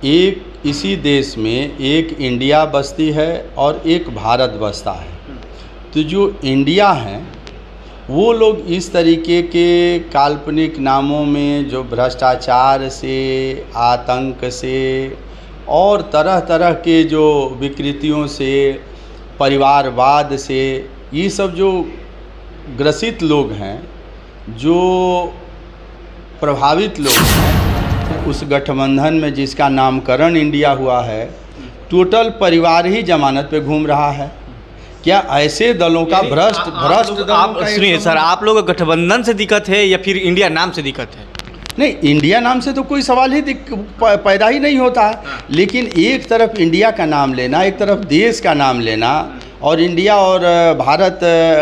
एक इसी देश में एक इंडिया बसती है और एक भारत बसता है। तो जो इंडिया है वो लोग इस तरीके के काल्पनिक नामों में जो भ्रष्टाचार से, आतंक से और तरह तरह के जो विकृतियों से, परिवारवाद से, ये सब जो ग्रसित लोग हैं, जो प्रभावित लोग हैं, उस गठबंधन में जिसका नामकरण इंडिया हुआ है, टोटल परिवार ही जमानत पे घूम रहा है। क्या ऐसे दलों का भ्रष्ट आप सुनिए सर, आप लोग गठबंधन से दिक्कत है या फिर इंडिया नाम से दिक्कत है? नहीं, इंडिया नाम से तो कोई सवाल ही पैदा ही नहीं होता है। लेकिन एक तरफ इंडिया का नाम लेना, एक तरफ देश का नाम लेना, और इंडिया और भारत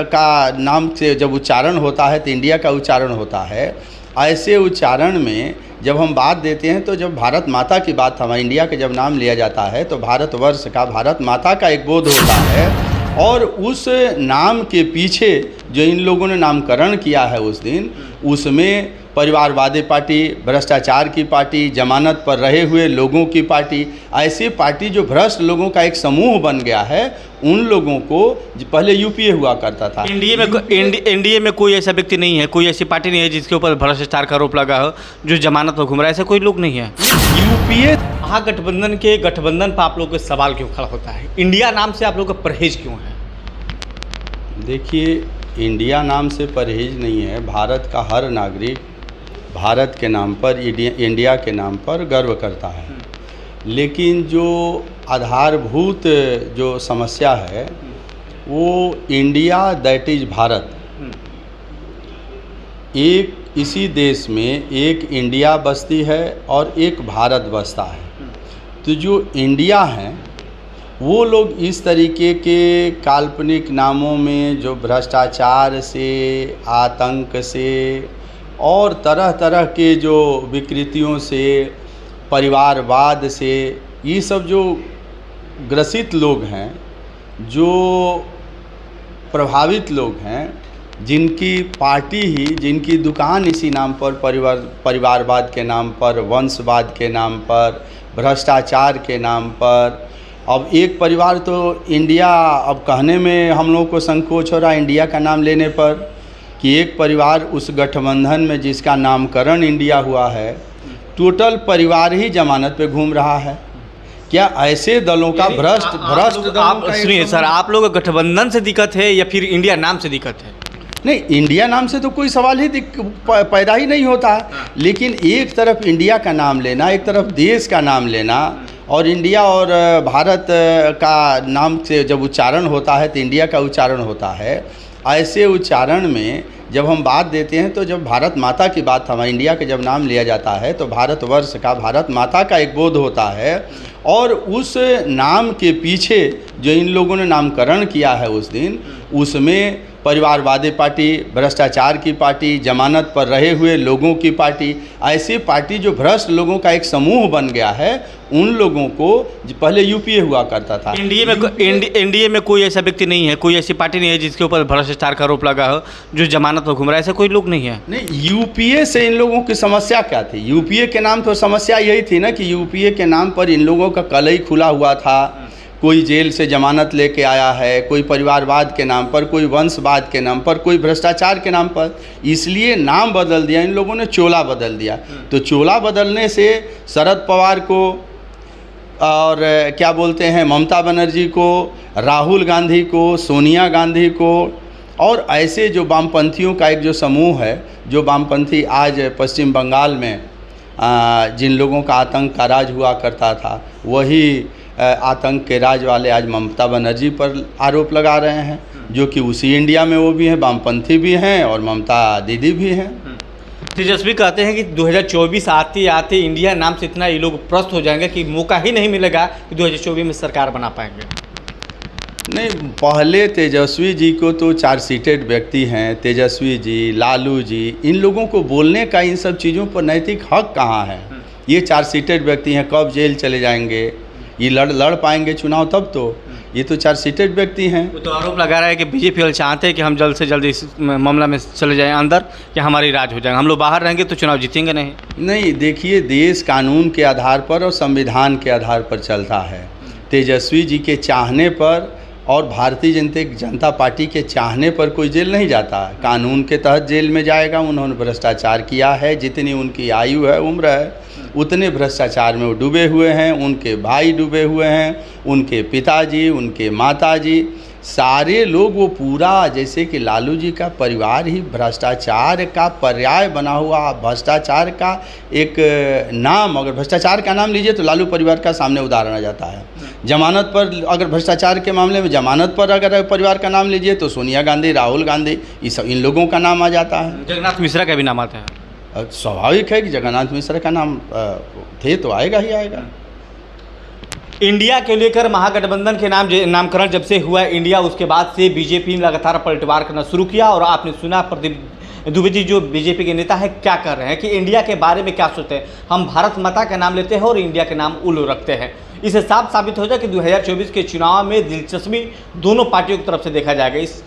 का नाम से जब उच्चारण होता है तो इंडिया का उच्चारण होता है। ऐसे उच्चारण में जब हम बात देते हैं तो जब भारत माता की बात, हमारे इंडिया का जब नाम लिया जाता है तो भारतवर्ष का, भारत माता का एक बोध होता है। और उस नाम के पीछे जो इन लोगों ने नामकरण किया है उस दिन, उसमें परिवारवादी पार्टी, भ्रष्टाचार की पार्टी, जमानत पर रहे हुए लोगों की पार्टी, ऐसी पार्टी जो भ्रष्ट लोगों का एक समूह बन गया है, उन लोगों को पहले यूपीए हुआ करता था। एनडीए में कोई ऐसा व्यक्ति नहीं है, कोई ऐसी पार्टी नहीं है जिसके ऊपर भ्रष्टाचार का आरोप लगा हो, जो जमानत पर घूम रहा है, ऐसा कोई लोग नहीं है। यूपीए महागठबंधन के गठबंधन पर आप लोग को सवाल क्यों खड़ा होता है? इंडिया नाम से आप लोग का परहेज क्यों है? देखिए, इंडिया नाम से परहेज नहीं है। भारत का हर नागरिक भारत के नाम पर, इंडिया के नाम पर गर्व करता है। लेकिन जो आधारभूत जो समस्या है वो इंडिया दैट इज भारत, एक इसी देश में एक इंडिया बसती है और एक भारत बसता है। तो जो इंडिया है वो लोग इस तरीके के काल्पनिक नामों में जो भ्रष्टाचार से, आतंक से और तरह तरह के जो विकृतियों से, परिवारवाद से, ये सब जो ग्रसित लोग हैं, जो प्रभावित लोग हैं, जिनकी पार्टी ही, जिनकी दुकान इसी नाम पर, परिवारवाद के नाम पर, वंशवाद के नाम पर, भ्रष्टाचार के नाम पर। अब एक परिवार तो इंडिया, अब कहने में हम लोगों को संकोच हो रहा है इंडिया का नाम लेने पर, कि एक परिवार उस गठबंधन में जिसका नामकरण इंडिया हुआ है, टोटल परिवार ही जमानत पे घूम रहा है। क्या ऐसे दलों का आप सुनिए सर, आप लोग गठबंधन से दिक्कत है या फिर इंडिया नाम से दिक्कत है? नहीं, इंडिया नाम से तो कोई सवाल ही पैदा ही नहीं होता है। लेकिन एक तरफ इंडिया का नाम लेना, एक तरफ देश का नाम लेना, और इंडिया और भारत का नाम से जब उच्चारण होता है तो इंडिया का उच्चारण होता है। ऐसे उच्चारण में जब हम बात देते हैं तो जब भारत माता की बात, हमारे इंडिया का जब नाम लिया जाता है तो भारतवर्ष का, भारत माता का एक बोध होता है। और उस नाम के पीछे जो इन लोगों ने नामकरण किया है उस दिन, उसमें परिवारवादी पार्टी, भ्रष्टाचार की पार्टी, जमानत पर रहे हुए लोगों की पार्टी, ऐसी पार्टी जो भ्रष्ट लोगों का एक समूह बन गया है, उन लोगों को पहले यूपीए हुआ करता था। एनडीए में कोई ऐसा व्यक्ति नहीं है, कोई ऐसी पार्टी नहीं है जिसके ऊपर भ्रष्टाचार का आरोप लगा हो, जो जमानत पर घूम रहा है, ऐसा कोई लोग नहीं है। नहीं, यूपीए से इन लोगों की समस्या क्या थी? यूपीए के नाम तो समस्या यही थी ना कि यूपीए के नाम पर इन लोगों का कलई खुला हुआ था। कोई जेल से जमानत लेके आया है, कोई परिवारवाद के नाम पर, कोई वंशवाद के नाम पर, कोई भ्रष्टाचार के नाम पर, इसलिए नाम बदल दिया इन लोगों ने, चोला बदल दिया। तो चोला बदलने से शरद पवार को और क्या बोलते हैं, ममता बनर्जी को, राहुल गांधी को, सोनिया गांधी को, और ऐसे जो वामपंथियों का एक जो समूह है, जो वामपंथी आज पश्चिम बंगाल में जिन लोगों का आतंक का राज हुआ करता था, वही आतंक के राज वाले आज ममता बनर्जी पर आरोप लगा रहे हैं, जो कि उसी इंडिया में वो भी हैं, वामपंथी भी हैं और ममता दीदी भी हैं। तेजस्वी कहते हैं कि 2024 आते आते इंडिया नाम से इतना ये लोग प्रस्त हो जाएंगे कि मौका ही नहीं मिलेगा कि 2024 में सरकार बना पाएंगे। नहीं, पहले तेजस्वी जी को तो चार्ज सीटेड व्यक्ति हैं, तेजस्वी जी, लालू जी, इन लोगों को बोलने का इन सब चीज़ों पर नैतिक हक कहाँ है? ये चार्ज सीटेड व्यक्ति हैं, कब जेल चले जाएंगे, ये लड़ पाएंगे चुनाव तब तो। ये तो चार्जशीटेड व्यक्ति हैं। वो तो आरोप लगा रहा है कि बीजेपी वाले चाहते हैं कि हम जल्द से जल्द इस मामला में चले जाएं अंदर, कि हमारी राज हो जाएगा, हम लोग बाहर रहेंगे तो चुनाव जीतेंगे नहीं। नहीं, देखिए, देश कानून के आधार पर और संविधान के आधार पर चलता है। तेजस्वी जी के चाहने पर और भारतीय जनता पार्टी के चाहने पर कोई जेल नहीं जाता। कानून के तहत जेल में जाएगा। उन्होंने भ्रष्टाचार किया है, जितनी उनकी आयु है, उम्र है, उतने भ्रष्टाचार में वो डूबे हुए हैं। उनके भाई डूबे हुए हैं, उनके पिताजी, उनके माताजी, सारे लोग, वो पूरा जैसे कि लालू जी का परिवार ही भ्रष्टाचार का पर्याय बना हुआ, भ्रष्टाचार का एक नाम, अगर भ्रष्टाचार का नाम लीजिए तो लालू परिवार का सामने उदाहरण आ जाता है। जमानत पर, अगर भ्रष्टाचार के मामले में जमानत पर अगर परिवार का नाम लीजिए तो सोनिया गांधी, राहुल गांधी, इन लोगों का नाम आ जाता है। जगन्नाथ मिश्रा का भी नाम आता है। स्वाभाविक है कि जगन्नाथ मिश्रा का नाम थे तो आएगा ही आएगा। इंडिया के लेकर महागठबंधन के नामकरण जब से हुआ इंडिया, उसके बाद से बीजेपी ने लगातार पलटवार करना शुरू किया। और आपने सुना प्रदीप दुबे जी जो बीजेपी के नेता है क्या कर रहे हैं, कि इंडिया के बारे में क्या सोचते हैं। हम भारत माता का नाम लेते हैं और इंडिया के नाम उल्लू रखते हैं। इससे साफ साबित हो जाए कि 2024 के चुनाव में दिलचस्पी दोनों पार्टियों की तरफ से देखा जाएगा। इस